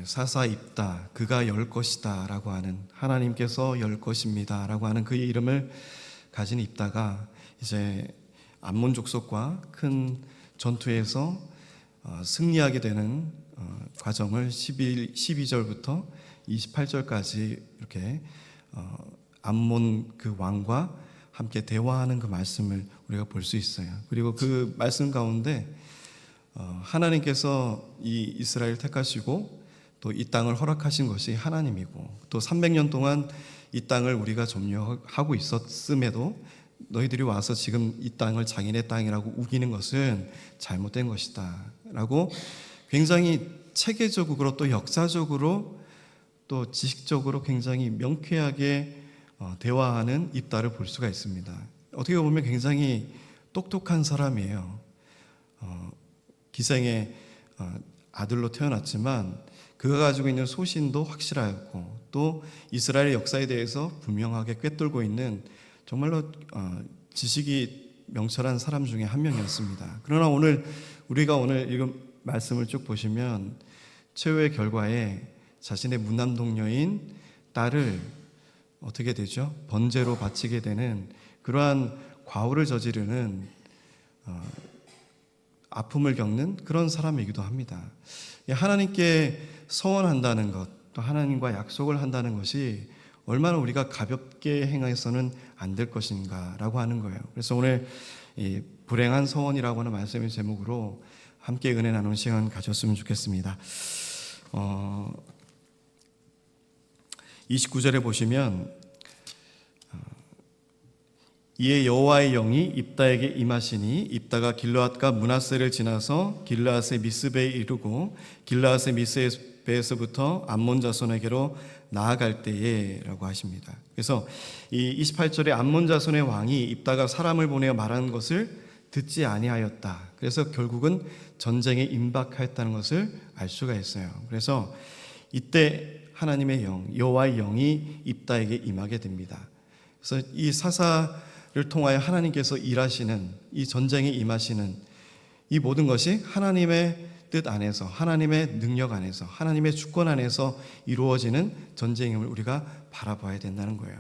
사사 입다, 그가 열 것이다 라고 하는, 하나님께서 열 것입니다 라고 하는 그의 이름을 가진 입다가 이제 암몬 족속과 큰 전투에서 승리하게 되는 과정을 12절부터 28절까지 이렇게 암몬 그 왕과 함께 대화하는 그 말씀을 우리가 볼 수 있어요. 그리고 그 말씀 가운데 하나님께서 이 이스라엘 택하시고 또 이 땅을 허락하신 것이 하나님이고, 또 300년 동안 이 땅을 우리가 점유하고 있었음에도 너희들이 와서 지금 이 땅을 자기네 땅이라고 우기는 것은 잘못된 것이다 라고 굉장히 체계적으로 또 역사적으로 또 지식적으로 굉장히 명쾌하게 대화하는 입다를 볼 수가 있습니다. 어떻게 보면 굉장히 똑똑한 사람이에요. 기생의 아들로 태어났지만 그가 가지고 있는 소신도 확실하였고, 또 이스라엘의 역사에 대해서 분명하게 꿰뚫고 있는 정말로 지식이 명철한 사람 중에 한 명이었습니다. 그러나 우리가 오늘 읽은 말씀을 쭉 보시면 최후의 결과에 자신의 문남 동료인 딸을 어떻게 되죠? 번제로 바치게 되는 그러한 과오를 저지르는 아픔을 겪는 그런 사람이기도 합니다. 하나님께 서원한다는 것, 또 하나님과 약속을 한다는 것이 얼마나 우리가 가볍게 행해서는 안 될 것인가라고 하는 거예요. 그래서 오늘 이 불행한 서원이라고 하는 말씀의 제목으로 함께 은혜 나누는 시간 가졌으면 좋겠습니다. 29절에 보시면 이에 여호와의 영이 입다에게 임하시니 입다가 길르앗과 므낫세를 지나서 길르앗의 미스베에 이르고 길르앗의 미스베에서부터 암몬 자손에게로 나아갈 때에 라고 하십니다. 그래서 이 28절에 암몬 자손의 왕이 입다가 사람을 보내어 말하는 것을 듣지 아니하였다. 그래서 결국은 전쟁에 임박하였다는 것을 알 수가 있어요. 그래서 이때 하나님의 영, 여호와의 영이 입다에게 임하게 됩니다. 그래서 이 사사를 통하여 하나님께서 일하시는, 이 전쟁에 임하시는 이 모든 것이 하나님의 뜻 안에서, 하나님의 능력 안에서, 하나님의 주권 안에서 이루어지는 전쟁임을 우리가 바라봐야 된다는 거예요.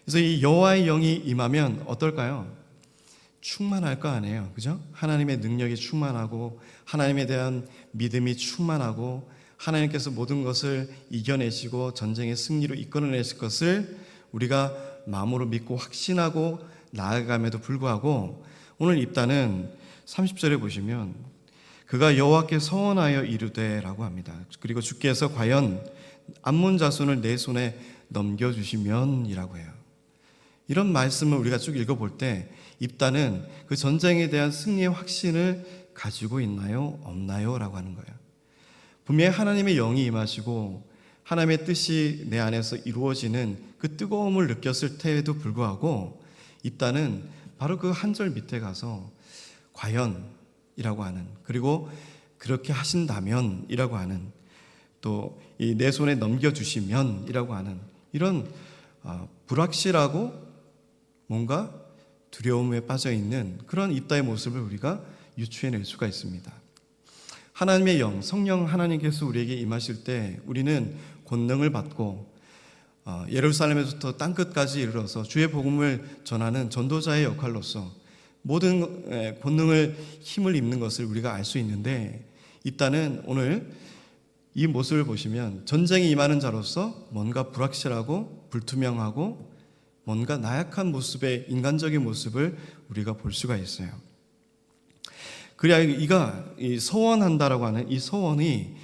그래서 이 여호와의 영이 임하면 어떨까요? 충만할 거 아니에요, 그죠? 하나님의 능력이 충만하고 하나님에 대한 믿음이 충만하고 하나님께서 모든 것을 이겨내시고 전쟁의 승리로 이끌어내실 것을 우리가 마음으로 믿고 확신하고 나아감에도 불구하고 오늘 입다는 30절에 보시면 그가 여호와께 서원하여 이르되 라고 합니다. 그리고 주께서 과연 암몬 자손을 내 손에 넘겨주시면 이라고 해요. 이런 말씀을 우리가 쭉 읽어볼 때 입다는 그 전쟁에 대한 승리의 확신을 가지고 있나요? 없나요? 라고 하는 거예요. 분명히 하나님의 영이 임하시고 하나님의 뜻이 내 안에서 이루어지는 그 뜨거움을 느꼈을 때에도 불구하고 입다는 바로 그 한 절 밑에 가서 과연이라고 하는, 그리고 그렇게 하신다면 이라고 하는, 또 이 내 손에 넘겨주시면 이라고 하는 이런 불확실하고 뭔가 두려움에 빠져있는 그런 입다의 모습을 우리가 유추해낼 수가 있습니다. 하나님의 영, 성령 하나님께서 우리에게 임하실 때 우리는 권능을 받고 예루살렘에서부터 땅끝까지 이르러서 주의 복음을 전하는 전도자의 역할로서 모든 권능을, 힘을 입는 것을 우리가 알 수 있는데 입다는 오늘 이 모습을 보시면 전쟁에 임하는 자로서 뭔가 불확실하고 불투명하고 뭔가 나약한 모습의 인간적인 모습을 우리가 볼 수가 있어요. 그래야 이가 서원한다라고 하는 이 서원이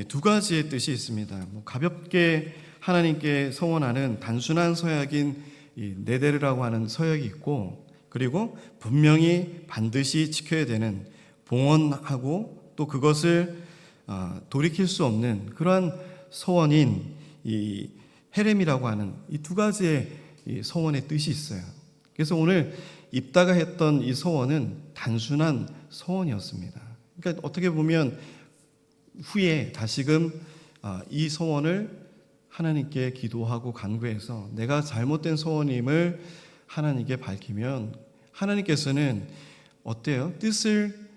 두 가지의 뜻이 있습니다. 가볍게 하나님께 서원하는 단순한 서약인 네데르라고 하는 서약이 있고, 그리고 분명히 반드시 지켜야 되는 봉헌하고 또 그것을 돌이킬 수 없는 그러한 서원인 이 헤렘이라고 하는 이 두 가지의 이 서원의 뜻이 있어요. 그래서 오늘 입다가 했던 이 서원은 단순한 서원이었습니다. 그러니까 어떻게 보면 후에 다시금 이 서원을 하나님께 기도하고 간구해서 내가 잘못된 서원임을 하나님께 밝히면 하나님께서는 어때요? 뜻을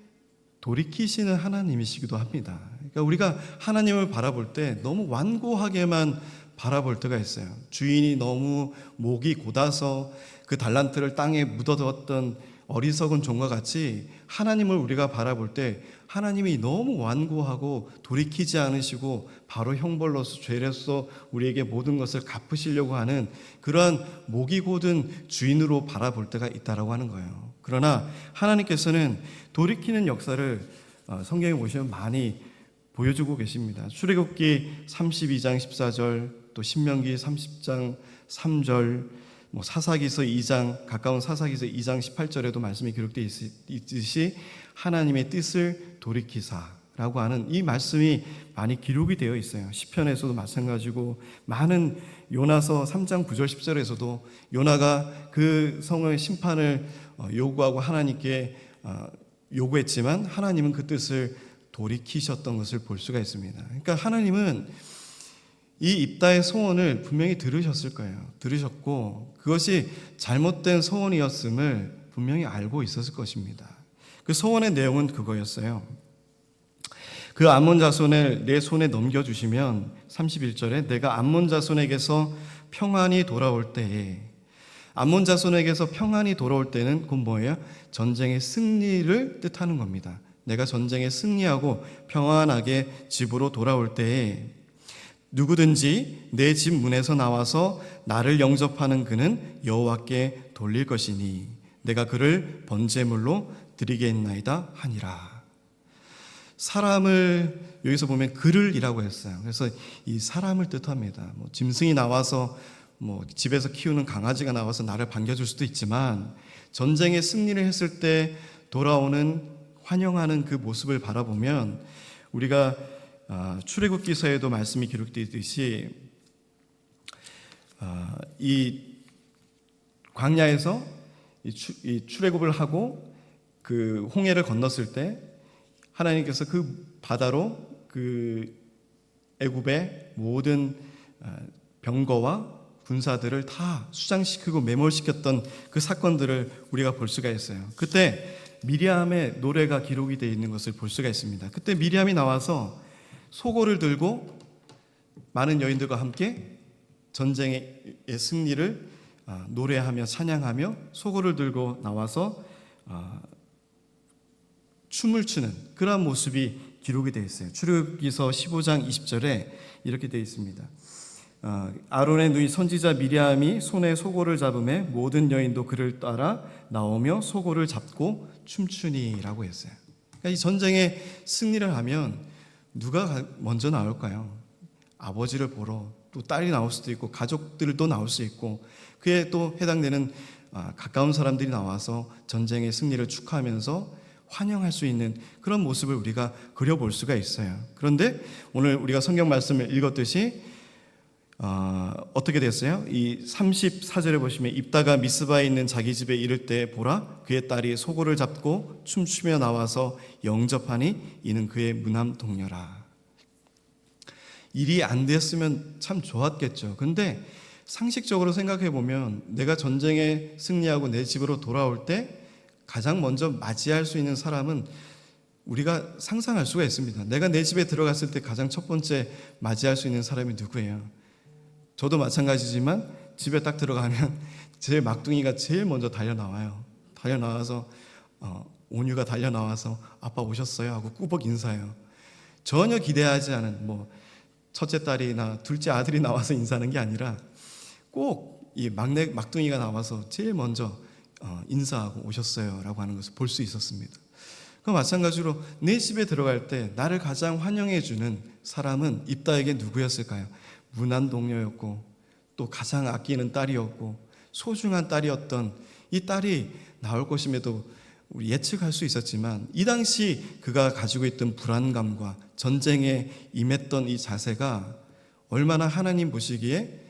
돌이키시는 하나님이시기도 합니다. 그러니까 우리가 하나님을 바라볼 때 너무 완고하게만 바라볼 때가 있어요. 주인이 너무 목이 곧아서 그 달란트를 땅에 묻어두었던 어리석은 종과 같이 하나님을 우리가 바라볼 때 하나님이 너무 완고하고 돌이키지 않으시고 바로 형벌로서 죄로서 우리에게 모든 것을 갚으시려고 하는 그러한 목이 곧은 주인으로 바라볼 때가 있다라고 하는 거예요. 그러나 하나님께서는 돌이키는 역사를 성경에 보시면 많이 보여주고 계십니다. 출애굽기 32장 14절, 또 신명기 30장 3절, 사사기서 2장, 가까운 사사기서 2장 18절에도 말씀이 기록되어 있듯이 하나님의 뜻을 돌이키사라고 하는 이 말씀이 많이 기록이 되어 있어요. 시편에서도 마찬가지고, 많은 요나서 3장 9절 10절에서도 요나가 그 성의 심판을 요구하고 하나님께 요구했지만 하나님은 그 뜻을 돌이키셨던 것을 볼 수가 있습니다. 그러니까 하나님은 이 입다의 소원을 분명히 들으셨을 거예요. 들으셨고 그것이 잘못된 소원이었음을 분명히 알고 있었을 것입니다. 그 소원의 내용은 그거였어요. 그 암몬 자손을 내 손에 넘겨주시면 31절에 내가 암몬 자손에게서 평안히 돌아올 때에, 암몬 자손에게서 평안히 돌아올 때는 곧 뭐예요? 전쟁의 승리를 뜻하는 겁니다. 내가 전쟁에 승리하고 평안하게 집으로 돌아올 때에 누구든지 내 집 문에서 나와서 나를 영접하는 그는 여호와께 돌릴 것이니 내가 그를 번제물로 드리겠나이다 하니라. 사람을 여기서 보면 그를이라고 했어요. 그래서 이 사람을 뜻합니다. 짐승이 나와서 집에서 키우는 강아지가 나와서 나를 반겨줄 수도 있지만 전쟁에 승리를 했을 때 돌아오는 환영하는 그 모습을 바라보면 우리가 출애굽기서에도 말씀이 기록되어 있듯이 이 광야에서 이 출애굽을 하고 그 홍해를 건넜을 때 하나님께서 그 바다로 그 애굽의 모든 병거와 군사들을 다 수장시키고 매몰시켰던 그 사건들을 우리가 볼 수가 있어요. 그때 미리암의 노래가 기록이 되어 있는 것을 볼 수가 있습니다. 그때 미리암이 나와서 소고를 들고 많은 여인들과 함께 전쟁의 승리를 노래하며 찬양하며 소고를 들고 나와서 춤을 추는 그러한 모습이 기록이 되어 있어요. 출애굽기서 15장 20절에 이렇게 되어 있습니다. 아론의 누이 선지자 미리암이 손에 소고를 잡음에 모든 여인도 그를 따라 나오며 소고를 잡고 춤추니라고 했어요. 그러니까 이 전쟁에 승리를 하면 누가 먼저 나올까요? 아버지를 보러 또 딸이 나올 수도 있고 가족들도 나올 수 있고 그에 또 해당되는 가까운 사람들이 나와서 전쟁의 승리를 축하하면서 환영할 수 있는 그런 모습을 우리가 그려볼 수가 있어요. 그런데 오늘 우리가 성경 말씀을 읽었듯이 어떻게 됐어요? 이 34절에 보시면 입다가 미스바에 있는 자기 집에 이를 때 보라 그의 딸이 소고를 잡고 춤추며 나와서 영접하니 이는 그의 무남 동료라. 일이 안 됐으면 참 좋았겠죠. 근데 상식적으로 생각해 보면 내가 전쟁에 승리하고 내 집으로 돌아올 때 가장 먼저 맞이할 수 있는 사람은 우리가 상상할 수가 있습니다. 내가 내 집에 들어갔을 때 가장 첫 번째 맞이할 수 있는 사람이 누구예요? 저도 마찬가지지만 집에 딱 들어가면 제 막둥이가 제일 먼저 달려나와요. 달려나와서 온유가 달려나와서 아빠 오셨어요 하고 꾸벅 인사해요. 전혀 기대하지 않은 첫째 딸이나 둘째 아들이 나와서 인사하는 게 아니라 꼭 이 막둥이가 나와서 제일 먼저 인사하고 오셨어요 라고 하는 것을 볼 수 있었습니다. 그 마찬가지로 내 집에 들어갈 때 나를 가장 환영해 주는 사람은 입다에게 누구였을까요? 무난 동료였고 또 가장 아끼는 딸이었고 소중한 딸이었던 이 딸이 나올 것임에도 우리 예측할 수 있었지만 이 당시 그가 가지고 있던 불안감과 전쟁에 임했던 이 자세가 얼마나 하나님 보시기에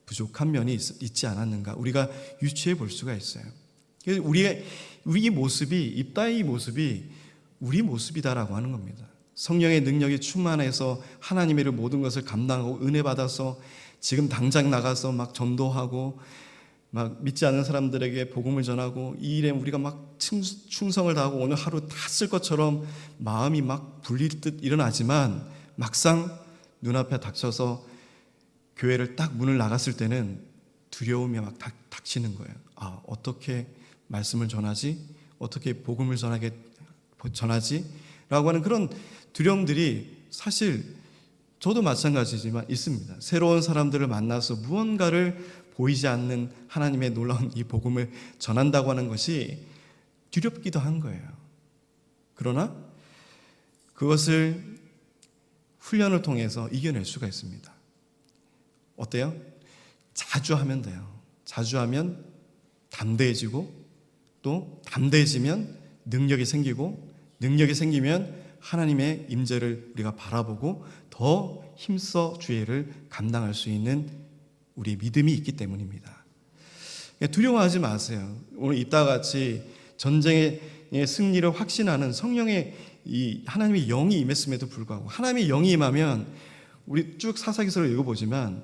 부족한 면이 있지 않았는가 우리가 유추해 볼 수가 있어요. 우리 모습이 입다의 모습이 우리 모습이다라고 하는 겁니다. 성령의 능력이 충만해서 하나님의 모든 것을 감당하고 은혜 받아서 지금 당장 나가서 막 전도하고 막 믿지 않는 사람들에게 복음을 전하고 이 일에 우리가 막 충성을 다하고 오늘 하루 다 쓸 것처럼 마음이 막 불릴 듯 일어나지만 막상 눈앞에 닥쳐서 교회를 딱 문을 나갔을 때는 두려움이 막 닥치는 거예요. 아, 어떻게 말씀을 전하지? 어떻게 복음을 전하지? 라고 하는 그런 두려움들이 사실 저도 마찬가지지만 있습니다. 새로운 사람들을 만나서 무언가를 보이지 않는 하나님의 놀라운 이 복음을 전한다고 하는 것이 두렵기도 한 거예요. 그러나 그것을 훈련을 통해서 이겨낼 수가 있습니다. 어때요? 자주 하면 돼요. 자주 하면 담대해지고 또 담대해지면 능력이 생기고 능력이 생기면 하나님의 임재를 우리가 바라보고 더 힘써 주의 일을 감당할 수 있는 우리의 믿음이 있기 때문입니다. 두려워하지 마세요. 오늘 이따 같이 전쟁의 승리를 확신하는 성령의 이 하나님의 영이 임했음에도 불구하고 하나님의 영이 임하면 우리 쭉 사사기서를 읽어보지만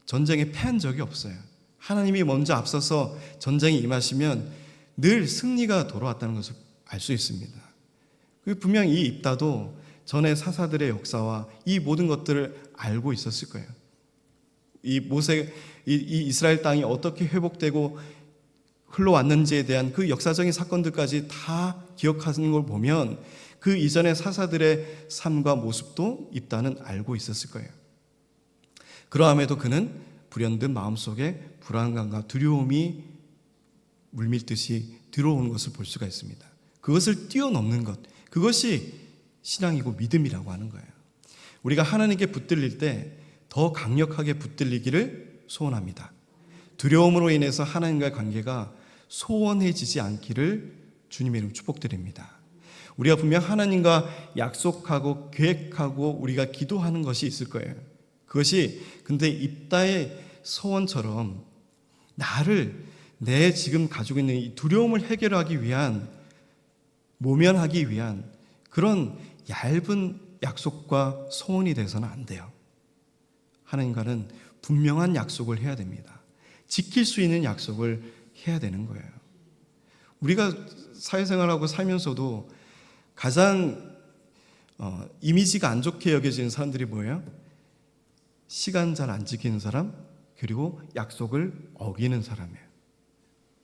전쟁에 패한 적이 없어요. 하나님이 먼저 앞서서 전쟁에 임하시면 늘 승리가 돌아왔다는 것을 알 수 있습니다. 분명 이 입다도 전에 사사들의 역사와 이 모든 것들을 알고 있었을 거예요. 이 이스라엘 땅이 어떻게 회복되고 흘러왔는지에 대한 그 역사적인 사건들까지 다 기억하는 걸 보면 그 이전의 사사들의 삶과 모습도 입다는 알고 있었을 거예요. 그러함에도 그는 불현듯 마음속에 불안감과 두려움이 물밀듯이 들어오는 것을 볼 수가 있습니다. 그것을 뛰어넘는 것, 그것이 신앙이고 믿음이라고 하는 거예요. 우리가 하나님께 붙들릴 때 더 강력하게 붙들리기를 소원합니다. 두려움으로 인해서 하나님과의 관계가 소원해지지 않기를 주님의 이름으로 축복드립니다. 우리가 분명 하나님과 약속하고 계획하고 우리가 기도하는 것이 있을 거예요. 그것이 근데 입다의 소원처럼 나를 내 지금 가지고 있는 이 두려움을 해결하기 위한 모면하기 위한 그런 얇은 약속과 소원이 돼서는 안 돼요. 하나님과는 분명한 약속을 해야 됩니다. 지킬 수 있는 약속을 해야 되는 거예요. 우리가 사회생활하고 살면서도 가장 이미지가 안 좋게 여겨지는 사람들이 뭐예요? 시간 잘 안 지키는 사람, 그리고 약속을 어기는 사람이에요.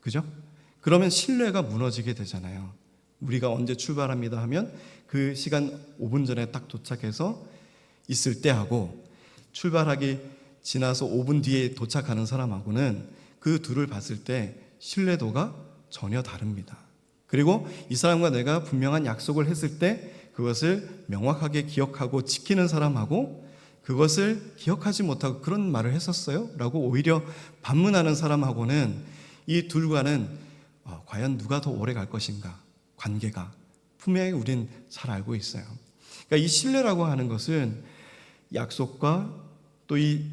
그죠? 그러면 신뢰가 무너지게 되잖아요. 우리가 언제 출발합니다 하면 그 시간 5분 전에 딱 도착해서 있을 때 하고 출발하기 지나서 5분 뒤에 도착하는 사람하고는 그 둘을 봤을 때 신뢰도가 전혀 다릅니다. 그리고 이 사람과 내가 분명한 약속을 했을 때 그것을 명확하게 기억하고 지키는 사람하고 그것을 기억하지 못하고 그런 말을 했었어요? 라고 오히려 반문하는 사람하고는 이 둘과는 과연 누가 더 오래 갈 것인가? 관계가 분명히 우린 잘 알고 있어요. 그러니까 이 신뢰라고 하는 것은 약속과 또 이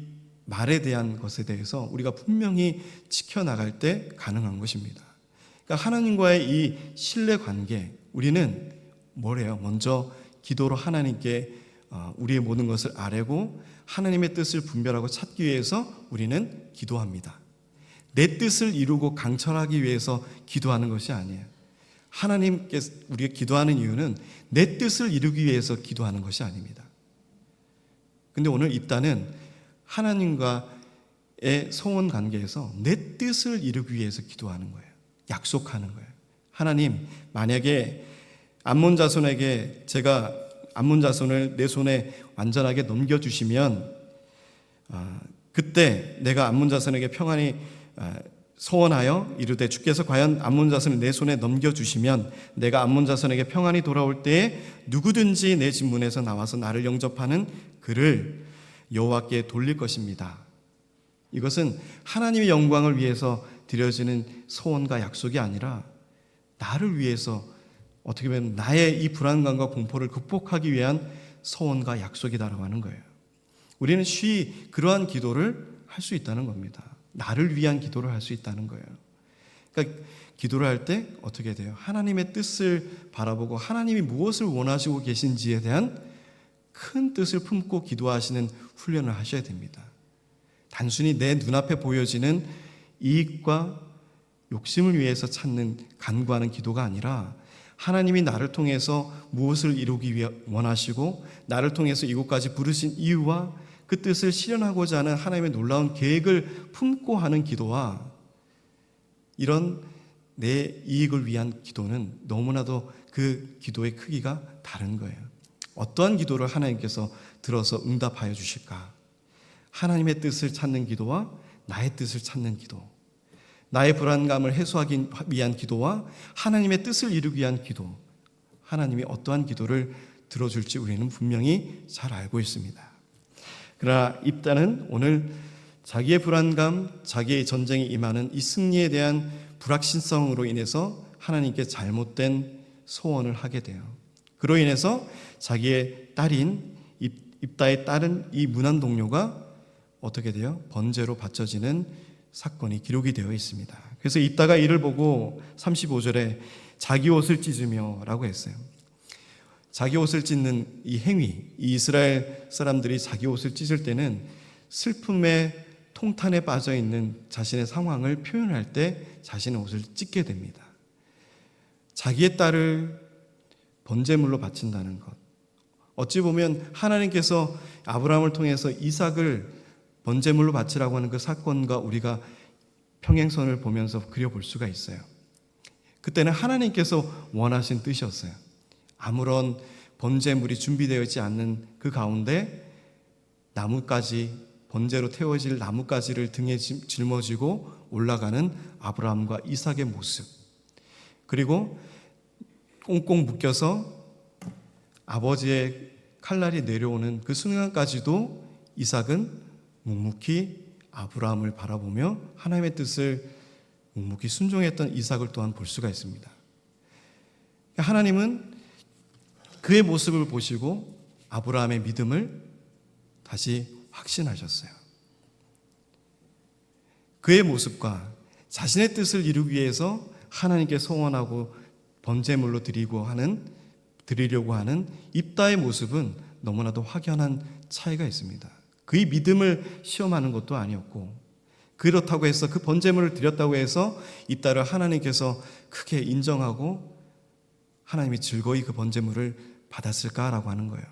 말에 대한 것에 대해서 우리가 분명히 지켜나갈 때 가능한 것입니다. 그러니까 하나님과의 이 신뢰 관계, 우리는 뭐래요? 먼저 기도로 하나님께 우리의 모든 것을 아뢰고 하나님의 뜻을 분별하고 찾기 위해서 우리는 기도합니다. 내 뜻을 이루고 강철하기 위해서 기도하는 것이 아니에요. 하나님께 우리가 기도하는 이유는 내 뜻을 이루기 위해서 기도하는 것이 아닙니다. 근데 오늘 입다는 하나님과의 소원 관계에서 내 뜻을 이루기 위해서 기도하는 거예요. 약속하는 거예요. 하나님, 만약에 암몬 자손에게 제가 암몬 자손을 내 손에 완전하게 넘겨주시면 그때 내가 암몬 자손에게 평안히 소원하여 이르되 주께서 과연 암몬 자손을 내 손에 넘겨주시면 내가 암몬 자손에게 평안히 돌아올 때에 누구든지 내 집 문에서 나와서 나를 영접하는 그를 여호와께 돌릴 것입니다. 이것은 하나님의 영광을 위해서 드려지는 소원과 약속이 아니라 나를 위해서 어떻게 보면 나의 이 불안감과 공포를 극복하기 위한 소원과 약속이다라고 하는 거예요. 우리는 쉬이 그러한 기도를 할 수 있다는 겁니다. 나를 위한 기도를 할 수 있다는 거예요. 그러니까 기도를 할 때 어떻게 돼요? 하나님의 뜻을 바라보고 하나님이 무엇을 원하시고 계신지에 대한 큰 뜻을 품고 기도하시는 훈련을 하셔야 됩니다. 단순히 내 눈앞에 보여지는 이익과 욕심을 위해서 찾는 간구하는 기도가 아니라 하나님이 나를 통해서 무엇을 이루기 위해 원하시고 나를 통해서 이곳까지 부르신 이유와 그 뜻을 실현하고자 하는 하나님의 놀라운 계획을 품고 하는 기도와 이런 내 이익을 위한 기도는 너무나도 그 기도의 크기가 다른 거예요. 어떠한 기도를 하나님께서 들어서 응답하여 주실까? 하나님의 뜻을 찾는 기도와 나의 뜻을 찾는 기도, 나의 불안감을 해소하기 위한 기도와 하나님의 뜻을 이루기 위한 기도, 하나님이 어떠한 기도를 들어줄지 우리는 분명히 잘 알고 있습니다. 그러나 입다는 오늘 자기의 불안감, 자기의 전쟁에 임하는 이 승리에 대한 불확실성으로 인해서 하나님께 잘못된 소원을 하게 돼요. 그로 인해서 자기의 딸인 입다의 딸은 이 문안 동료가 어떻게 돼요? 번제로 바쳐지는 사건이 기록이 되어 있습니다. 그래서 입다가 이를 보고 35절에 자기 옷을 찢으며 라고 했어요. 자기 옷을 찢는 이 행위, 이 이스라엘 사람들이 자기 옷을 찢을 때는 슬픔의 통탄에 빠져 있는 자신의 상황을 표현할 때 자신의 옷을 찢게 됩니다. 자기의 딸을 번제물로 바친다는 것. 어찌 보면 하나님께서 아브라함을 통해서 이삭을 번제물로 바치라고 하는 그 사건과 우리가 평행선을 보면서 그려볼 수가 있어요. 그때는 하나님께서 원하신 뜻이었어요. 아무런 번제물이 준비되어 있지 않는 그 가운데 나뭇가지, 번제로 태워질 나뭇가지를 등에 짊어지고 올라가는 아브라함과 이삭의 모습, 그리고 꽁꽁 묶여서 아버지의 칼날이 내려오는 그 순간까지도 이삭은 묵묵히 아브라함을 바라보며 하나님의 뜻을 묵묵히 순종했던 이삭을 또한 볼 수가 있습니다. 하나님은 그의 모습을 보시고 아브라함의 믿음을 다시 확신하셨어요. 그의 모습과 자신의 뜻을 이루기 위해서 하나님께 소원하고 번제물로 드리려고 하는 입다의 모습은 너무나도 확연한 차이가 있습니다. 그의 믿음을 시험하는 것도 아니었고, 그렇다고 해서 그 번제물을 드렸다고 해서 입다를 하나님께서 크게 인정하고 하나님이 즐거이 그 번제물을 받았을까라고 하는 거예요.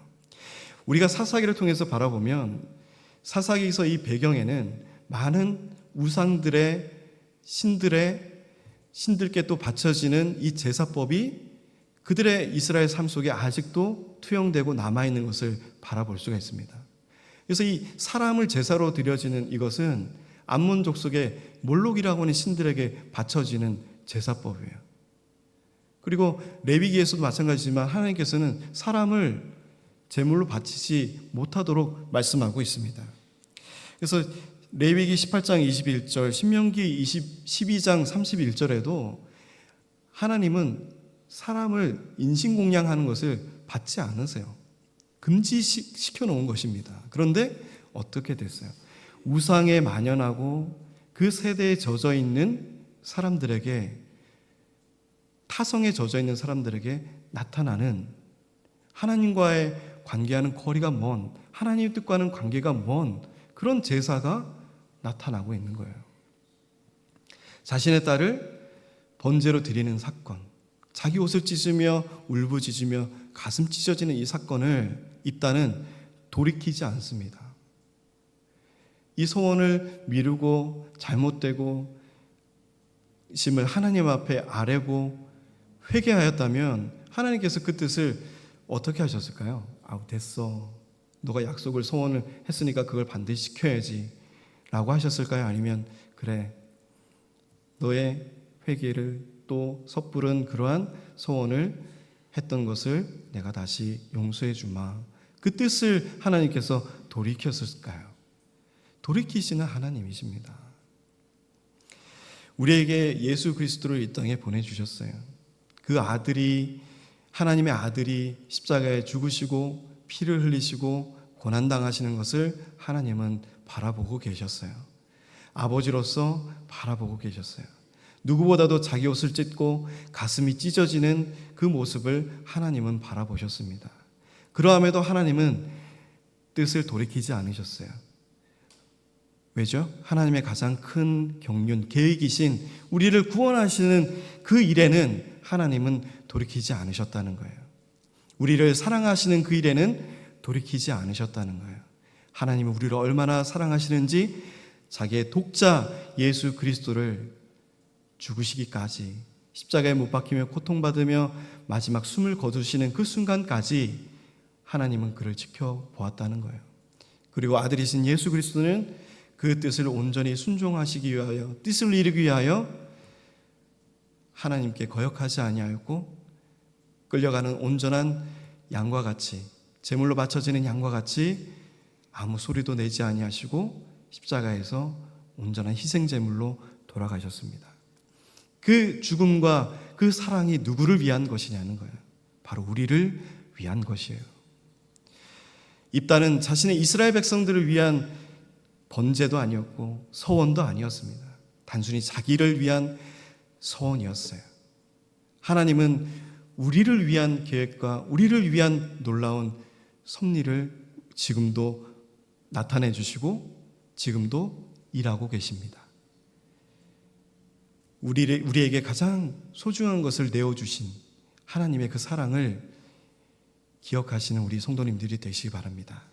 우리가 사사기를 통해서 바라보면 사사기에서 이 배경에는 많은 우상들의 신들께 또 바쳐지는 이 제사법이 그들의 이스라엘 삶 속에 아직도 투영되고 남아있는 것을 바라볼 수가 있습니다. 그래서 이 사람을 제사로 드려지는 이것은 암몬 족속의 몰록이라고 하는 신들에게 바쳐지는 제사법이에요. 그리고 레위기에서도 마찬가지지만 하나님께서는 사람을 제물로 바치지 못하도록 말씀하고 있습니다. 그래서 레위기 18장 21절, 신명기 12장 31절에도 하나님은 사람을 인신공양하는 것을 받지 않으세요. 금지시켜 놓은 것입니다. 그런데 어떻게 됐어요? 우상에 만연하고 그 세대에 젖어 있는 사람들에게, 타성에 젖어 있는 사람들에게 나타나는 하나님과의 관계하는 거리가 먼, 하나님의 뜻과는 관계가 먼 그런 제사가 나타나고 있는 거예요. 자신의 딸을 번제로 드리는 사건, 자기 옷을 찢으며 울부짖으며 가슴 찢어지는 이 사건을 입다는 돌이키지 않습니다. 이 소원을 미루고 잘못되고 심을 하나님 앞에 아뢰고 회개하였다면 하나님께서 그 뜻을 어떻게 하셨을까요? 됐어. 너가 약속을 소원을 했으니까 그걸 반드시 지켜야지 라고 하셨을까요? 아니면 그래, 너의 회개를 또 섣부른 그러한 소원을 했던 것을 내가 다시 용서해 주마, 그 뜻을 하나님께서 돌이켰을까요? 돌이키시는 하나님이십니다. 우리에게 예수 그리스도를 이 땅에 보내주셨어요. 그 아들이, 하나님의 아들이 십자가에 죽으시고 피를 흘리시고 고난당하시는 것을 하나님은 바라보고 계셨어요. 아버지로서 바라보고 계셨어요. 누구보다도 자기 옷을 찢고 가슴이 찢어지는 그 모습을 하나님은 바라보셨습니다. 그러함에도 하나님은 뜻을 돌이키지 않으셨어요. 왜죠? 하나님의 가장 큰 경륜, 계획이신 우리를 구원하시는 그 일에는 하나님은 돌이키지 않으셨다는 거예요. 우리를 사랑하시는 그 일에는 돌이키지 않으셨다는 거예요. 하나님은 우리를 얼마나 사랑하시는지 자기의 독자 예수 그리스도를 죽으시기까지, 십자가에 못 박히며 고통받으며 마지막 숨을 거두시는 그 순간까지 하나님은 그를 지켜보았다는 거예요. 그리고 아들이신 예수 그리스도는 그 뜻을 온전히 순종하시기 위하여, 뜻을 이루기 위하여 하나님께 거역하지 아니하였고 끌려가는 온전한 양과 같이, 제물로 바쳐지는 양과 같이 아무 소리도 내지 아니하시고 십자가에서 온전한 희생제물로 돌아가셨습니다. 그 죽음과 그 사랑이 누구를 위한 것이냐는 거예요. 바로 우리를 위한 것이에요. 입다는 자신의 이스라엘 백성들을 위한 번제도 아니었고 서원도 아니었습니다. 단순히 자기를 위한 서원이었어요. 하나님은 우리를 위한 계획과 우리를 위한 놀라운 섭리를 지금도 나타내 주시고 지금도 일하고 계십니다. 우리에게 가장 소중한 것을 내어주신 하나님의 그 사랑을 기억하시는 우리 성도님들이 되시기 바랍니다.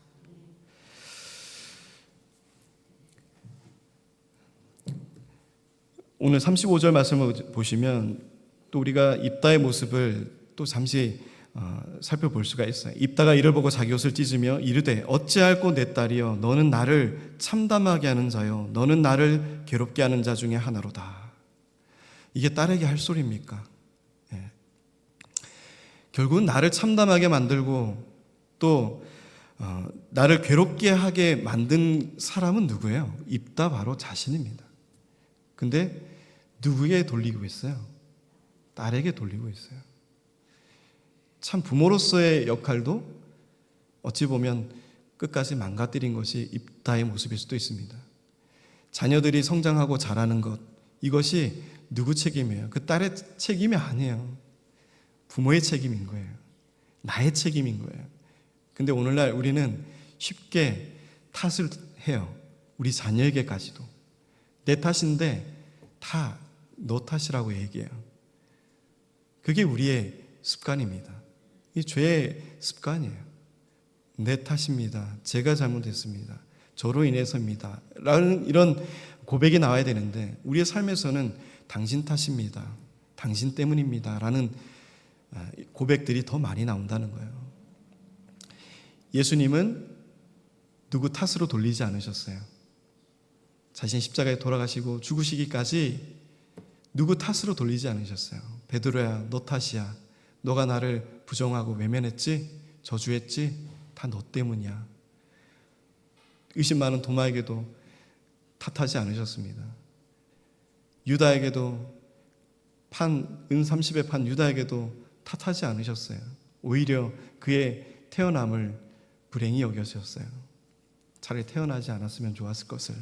오늘 35절 말씀을 보시면 또 우리가 입다의 모습을 또 잠시 살펴볼 수가 있어요. 입다가 이를 보고 자기 옷을 찢으며 이르되 어찌할꼬 내 딸이여 너는 나를 참담하게 하는 자요 너는 나를 괴롭게 하는 자 중에 하나로다. 이게 딸에게 할 소리입니까? 예. 결국은 나를 참담하게 만들고 또 나를 괴롭게 하게 만든 사람은 누구예요? 입다 바로 자신입니다. 근데 누구에게 돌리고 있어요? 딸에게 돌리고 있어요. 참 부모로서의 역할도 어찌 보면 끝까지 망가뜨린 것이 입다의 모습일 수도 있습니다. 자녀들이 성장하고 자라는 것, 이것이 누구 책임이에요? 그 딸의 책임이 아니에요. 부모의 책임인 거예요. 나의 책임인 거예요. 근데 오늘날 우리는 쉽게 탓을 해요. 우리 자녀에게까지도. 내 탓인데 다 너 탓이라고 얘기해요. 그게 우리의 습관입니다. 이 죄의 습관이에요. 내 탓입니다. 제가 잘못했습니다. 저로 인해서입니다. 라는 이런 고백이 나와야 되는데 우리의 삶에서는 당신 탓입니다. 당신 때문입니다. 라는 고백들이 더 많이 나온다는 거예요. 예수님은 누구 탓으로 돌리지 않으셨어요. 자신 십자가에 돌아가시고 죽으시기까지 누구 탓으로 돌리지 않으셨어요. 베드로야 너 탓이야. 너가 나를 부정하고 외면했지? 저주했지? 다 너 때문이야. 의심 많은 도마에게도 탓하지 않으셨습니다. 유다에게도 은 30에 판 유다에게도 탓하지 않으셨어요. 오히려 그의 태어남을 불행히 여겨주셨어요. 차라리 태어나지 않았으면 좋았을 것을.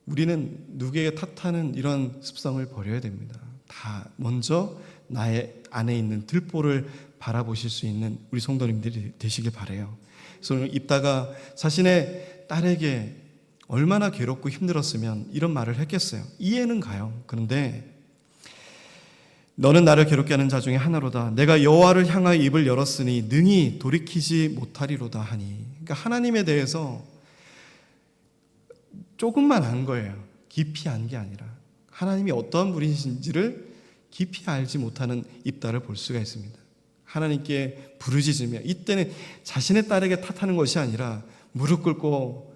우리는 누구에게 탓하는 이런 습성을 버려야 됩니다. 다 먼저 나의 안에 있는 들보를 바라보실 수 있는 우리 성도님들이 되시길 바라요. 그래서 오늘 입다가 자신의 딸에게 얼마나 괴롭고 힘들었으면 이런 말을 했겠어요. 이해는 가요. 그런데 너는 나를 괴롭게 하는 자 중에 하나로다. 내가 여호와를 향하여 입을 열었으니 능히 돌이키지 못하리로다 하니. 그러니까 하나님에 대해서 조금만 안 거예요. 깊이 안 게 아니라 하나님이 어떠한 분이신지를 깊이 알지 못하는 입다를 볼 수가 있습니다. 하나님께 부르짖으며, 이때는 자신의 딸에게 탓하는 것이 아니라 무릎 꿇고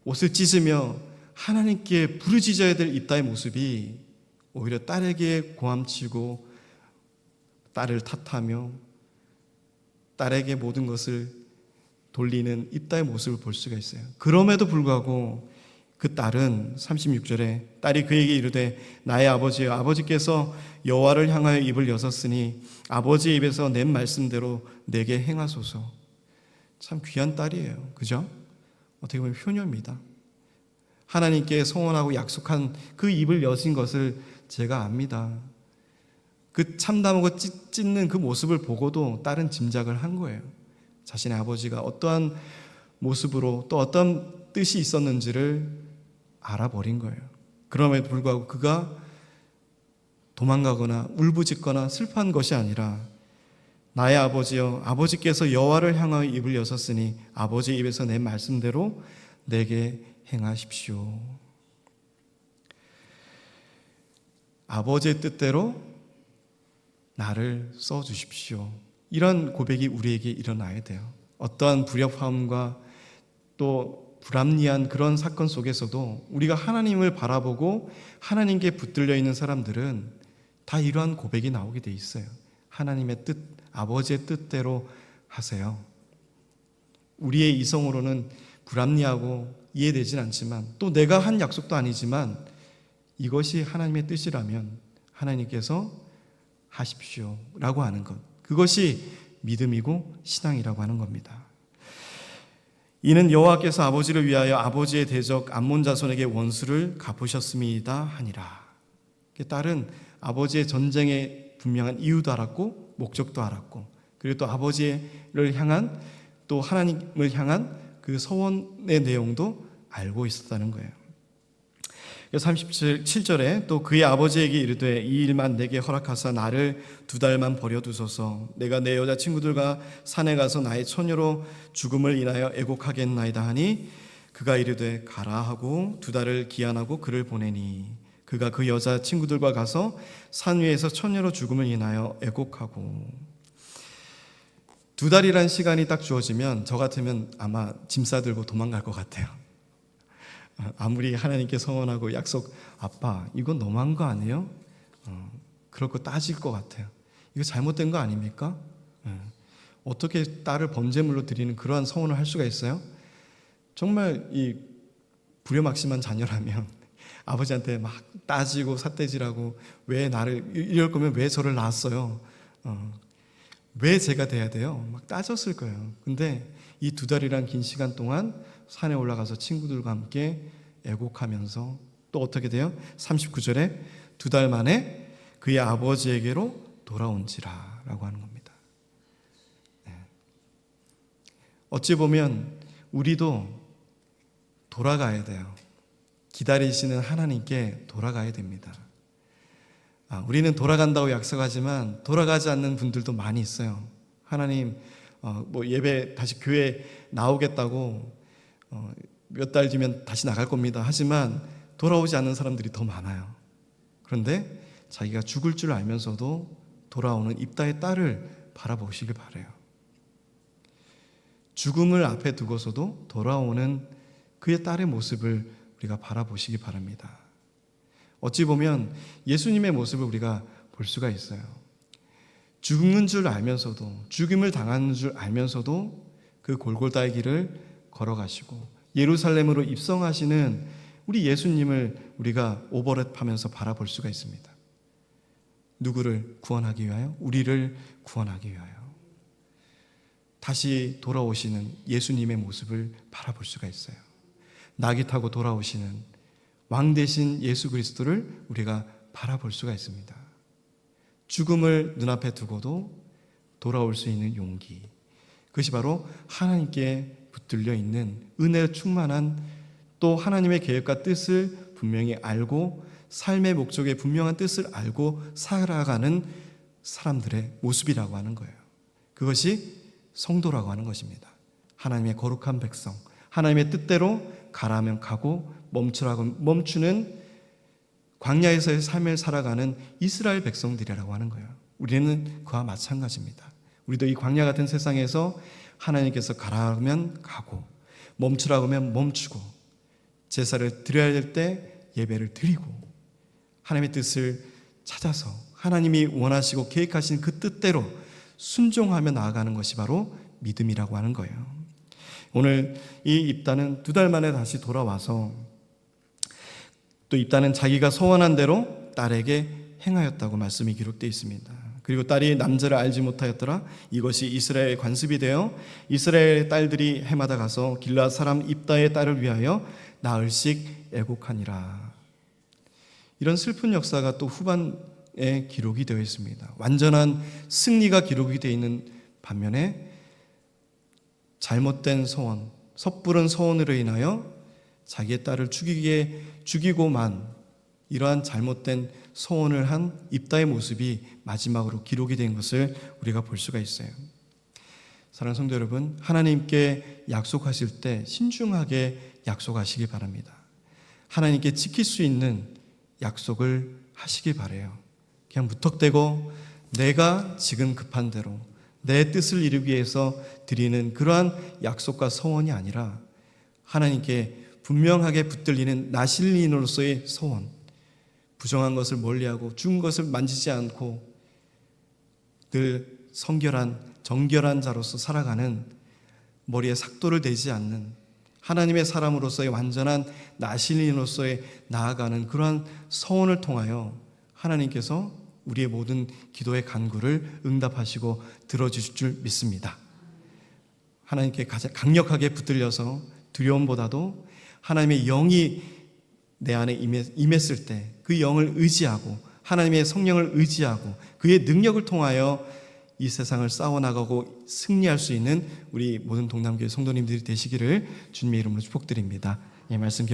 옷을 찢으며 하나님께 부르짖어야 될 입다의 모습이 오히려 딸에게 고함치고 딸을 탓하며 딸에게 모든 것을 돌리는 입다의 모습을 볼 수가 있어요. 그럼에도 불구하고 그 딸은 36절에 딸이 그에게 이르되 나의 아버지여, 아버지께서 여호와를 향하여 입을 여섰으니 아버지의 입에서 낸 말씀대로 내게 행하소서. 참 귀한 딸이에요. 그죠? 어떻게 보면 효녀입니다. 하나님께 소원하고 약속한 그 입을 여신 것을 제가 압니다. 그 참담하고 찢는 그 모습을 보고도 딸은 짐작을 한 거예요. 자신의 아버지가 어떠한 모습으로 또 어떤 뜻이 있었는지를 알아버린 거예요. 그럼에도 불구하고 그가 도망가거나 울부짖거나 슬퍼한 것이 아니라 나의 아버지여, 아버지께서 여호와를 향하여 입을 여셨으니 아버지 입에서 내 말씀대로 내게 행하십시오. 아버지의 뜻대로 나를 써주십시오. 이런 고백이 우리에게 일어나야 돼요. 어떠한 불협화음과 또 불합리한 그런 사건 속에서도 우리가 하나님을 바라보고 하나님께 붙들려 있는 사람들은 다 이러한 고백이 나오게 돼 있어요. 하나님의 뜻, 아버지의 뜻대로 하세요. 우리의 이성으로는 불합리하고 이해되진 않지만 또 내가 한 약속도 아니지만 이것이 하나님의 뜻이라면 하나님께서 하십시오 라고 하는 것, 그것이 믿음이고 신앙이라고 하는 겁니다. 이는 여호와께서 아버지를 위하여 아버지의 대적 암몬 자손에게 원수를 갚으셨습니다 하니라. 딸은 아버지의 전쟁에 분명한 이유도 알았고 목적도 알았고, 그리고 또 아버지를 향한 또 하나님을 향한 그 서원의 내용도 알고 있었다는 거예요. 37절에 또 그의 아버지에게 이르되 이 일만 내게 허락하사 나를 2달만 버려두소서. 내가 내 여자친구들과 산에 가서 나의 처녀로 죽음을 인하여 애곡하겠나이다 하니 그가 이르되 가라 하고 2달을 기한하고 그를 보내니 그가 그 여자친구들과 가서 산 위에서 처녀로 죽음을 인하여 애곡하고. 2달이란 시간이 딱 주어지면 저 같으면 아마 짐 싸들고 도망갈 것 같아요. 아무리 하나님께 서원하고 약속, 아빠 이건 너무한 거 아니에요? 그럴 거 따질 것 같아요. 이거 잘못된 거 아닙니까? 어떻게 딸을 범죄물로 드리는 그러한 서원을 할 수가 있어요? 정말 이 불효막심한 자녀라면 아버지한테 막 따지고 삿대질하고 왜 나를 이럴 거면 왜 저를 낳았어요? 왜 제가 돼야 돼요? 막 따졌을 거예요. 근데 이 2달이란 긴 시간 동안 산에 올라가서 친구들과 함께 애곡하면서 또 어떻게 돼요? 39절에 2달 만에 그의 아버지에게로 돌아온지라 라고 하는 겁니다. 어찌 보면 우리도 돌아가야 돼요. 기다리시는 하나님께 돌아가야 됩니다. 우리는 돌아간다고 약속하지만 돌아가지 않는 분들도 많이 있어요. 하나님 예배 다시 교회 나오겠다고 몇 달 뒤면 다시 나갈 겁니다 하지만 돌아오지 않는 사람들이 더 많아요. 그런데 자기가 죽을 줄 알면서도 돌아오는 입다의 딸을 바라보시길 바라요. 죽음을 앞에 두고서도 돌아오는 그의 딸의 모습을 우리가 바라보시기 바랍니다. 어찌 보면 예수님의 모습을 우리가 볼 수가 있어요. 죽는 줄 알면서도, 죽임을 당하는 줄 알면서도 그 골고다의 길을 걸어가시고 예루살렘으로 입성하시는 우리 예수님을 우리가 오버랩하면서 바라볼 수가 있습니다. 누구를 구원하기 위하여? 우리를 구원하기 위하여. 다시 돌아오시는 예수님의 모습을 바라볼 수가 있어요. 낙이 타고 돌아오시는 왕 대신 예수 그리스도를 우리가 바라볼 수가 있습니다. 죽음을 눈앞에 두고도 돌아올 수 있는 용기, 그것이 바로 하나님께 붙들려 있는 은혜로 충만한, 또 하나님의 계획과 뜻을 분명히 알고 삶의 목적의 분명한 뜻을 알고 살아가는 사람들의 모습이라고 하는 거예요. 그것이 성도라고 하는 것입니다. 하나님의 거룩한 백성, 하나님의 뜻대로 가라면 가고 멈추라고 멈추는 광야에서의 삶을 살아가는 이스라엘 백성들이라고 하는 거예요. 우리는 그와 마찬가지입니다. 우리도 이 광야 같은 세상에서 하나님께서 가라면 가고 멈추라고 하면 멈추고 제사를 드려야 될 때 예배를 드리고 하나님의 뜻을 찾아서 하나님이 원하시고 계획하신 그 뜻대로 순종하며 나아가는 것이 바로 믿음이라고 하는 거예요. 오늘 이 입다는 2달 만에 다시 돌아와서 또 입다는 자기가 소원한 대로 딸에게 행하였다고 말씀이 기록되어 있습니다. 그리고 딸이 남자를 알지 못하였더라. 이것이 이스라엘 관습이 되어 이스라엘 딸들이 해마다 가서 길르앗 사람 입다의 딸을 위하여 나흘씩 애곡하니라. 이런 슬픈 역사가 또 후반에 기록이 되어 있습니다. 완전한 승리가 기록이 되어 있는 반면에 잘못된 소원, 섣부른 소원으로 인하여 자기의 딸을 죽이고만 이러한 잘못된 소원을 한 입다의 모습이 마지막으로 기록이 된 것을 우리가 볼 수가 있어요. 사랑하는 성도 여러분, 하나님께 약속하실 때 신중하게 약속하시기 바랍니다. 하나님께 지킬 수 있는 약속을 하시기 바라요. 그냥 무턱대고 내가 지금 급한 대로 내 뜻을 이루기 위해서 드리는 그러한 약속과 소원이 아니라 하나님께 분명하게 붙들리는 나실인으로서의 소원, 부정한 것을 멀리하고 죽은 것을 만지지 않고 늘 성결한 정결한 자로서 살아가는, 머리에 삭도를 대지 않는 하나님의 사람으로서의 완전한 나실인으로서의 나아가는 그러한 소원을 통하여 하나님께서 우리의 모든 기도의 간구를 응답하시고 들어주실 줄 믿습니다. 하나님께 가장 강력하게 붙들려서 두려움보다도 하나님의 영이 내 안에 임했을 때 그 영을 의지하고 하나님의 성령을 의지하고 그의 능력을 통하여 이 세상을 싸워나가고 승리할 수 있는 우리 모든 동남교회 성도님들이 되시기를 주님의 이름으로 축복드립니다. 이 말씀 기억